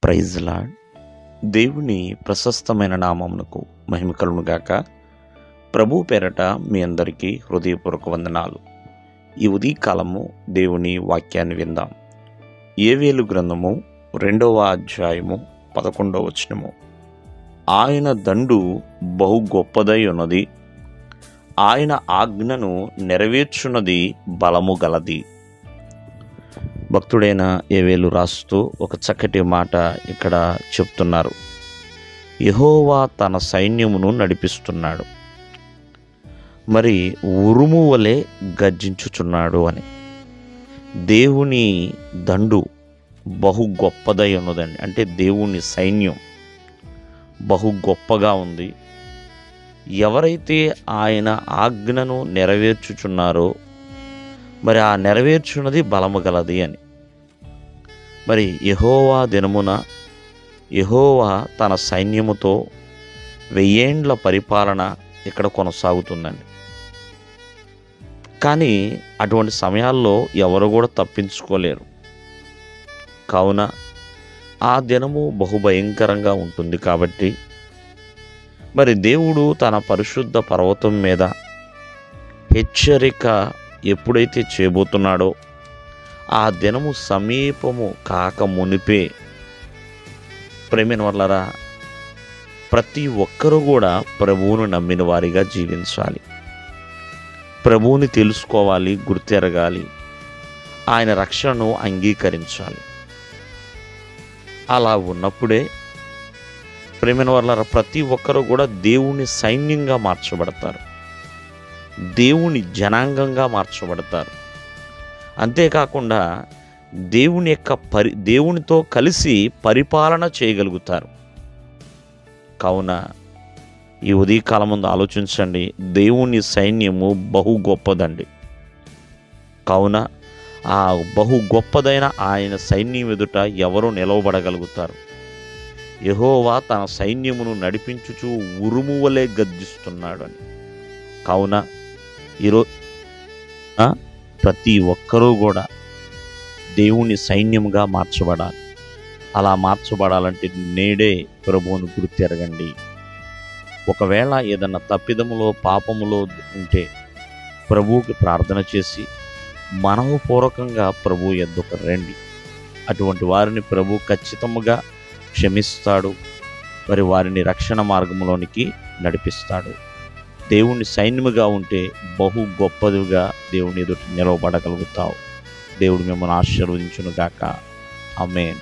Praise lord. దేవుని ప్రశస్తమైన నామమునకు మహిమ కలుగును గాక. ప్రభు పేరట మీ అందరికీ హృదయపూర్వక వందనాలు. ఈ ఉదయకాలము దేవుని వాక్యాన్ని విందాం. యోవేలు గ్రంథము 2వ అధ్యాయము 11వ వచనము. ఆయన దండు బహు గొప్పదై ఉన్నది, ఆయన ఆజ్ఞను నెరవేర్చున్నది బలము గలది. భక్తుడైన యోవేలు రాస్తూ ఒక చక్కటి మాట ఇక్కడ చెప్తున్నారు. యెహోవా తన సైన్యమును నడిపిస్తున్నాడు, మరి ఉరుము వలె గర్జించుచున్నాడు అని. దేవుని దండు బహు గొప్పదై ఉన్నదండి. అంటే దేవుని సైన్యం బహు గొప్పగా ఉంది. ఎవరైతే ఆయన ఆజ్ఞను నెరవేర్చుచున్నారో మరి ఆ నెరవేర్చున్నది బలము గలది అని. మరి యెహోవా దినమున యెహోవా తన సైన్యముతో 1000 ఏండ్ల పరిపాలన ఇక్కడ కొనసాగుతుందండి. కానీ అటువంటి సమయాల్లో ఎవరు కూడా తప్పించుకోలేరు. కావున ఆ దినము బహుభయంకరంగా ఉంటుంది. కాబట్టి మరి దేవుడు తన పరిశుద్ధ పర్వతం మీద హెచ్చరిక ఎప్పుడైతే చేయబోతున్నాడో ఆ దినము సమీపము కాక మునిపే ప్రేమైన వాళ్ళరా, ప్రతి ఒక్కరూ కూడా ప్రభువును నమ్మిన వారిగా జీవించాలి. ప్రభువుని తెలుసుకోవాలి, గుర్తెరగాలి, ఆయన రక్షణను అంగీకరించాలి. అలా ఉన్నప్పుడే ప్రేమైన వాళ్ళరా, ప్రతి ఒక్కరూ కూడా దేవుని సైన్యంగా మార్చబడతారు, దేవుని జనాంగంగా మార్చబడతారు. అంతేకాకుండా దేవునితో కలిసి పరిపాలన చేయగలుగుతారు. కావున ఈ ఉదయకాలం ముందు ఆలోచించండి. దేవుని సైన్యము బహు గొప్పదండి. కావున ఆ బహు గొప్పదైన ఆయన సైన్యం ఎదుట ఎవరు నిలవబడగలుగుతారు? యెహోవా తన సైన్యమును నడిపించుచు ఉరుము వలె గర్జిస్తున్నాడు అని. కావున ఈరోజు ప్రతి ఒక్కరూ కూడా దేవుని సైన్యంగా మార్చబడాలి. అలా మార్చబడాలంటే నేడే ప్రభువును గుర్తెరగండి. ఒకవేళ ఏదన్నా తప్పిదములో పాపములో ఉంటే ప్రభువుకి ప్రార్థన చేసి మనఃపూర్వకంగా ప్రభు యొద్దకు రండి. అటువంటి వారిని ప్రభు ఖచ్చితంగా క్షమిస్తాడు, మరి వారిని రక్షణ మార్గంలోనికి నడిపిస్తాడు. దేవుని సైన్యముగా ఉంటే బహు గొప్పదిగా దేవుని ఎదుట నిలవబడగలుగుతావు. దేవుడు మిమ్మల్ని ఆశీర్వదించును గాక. ఆమేన్.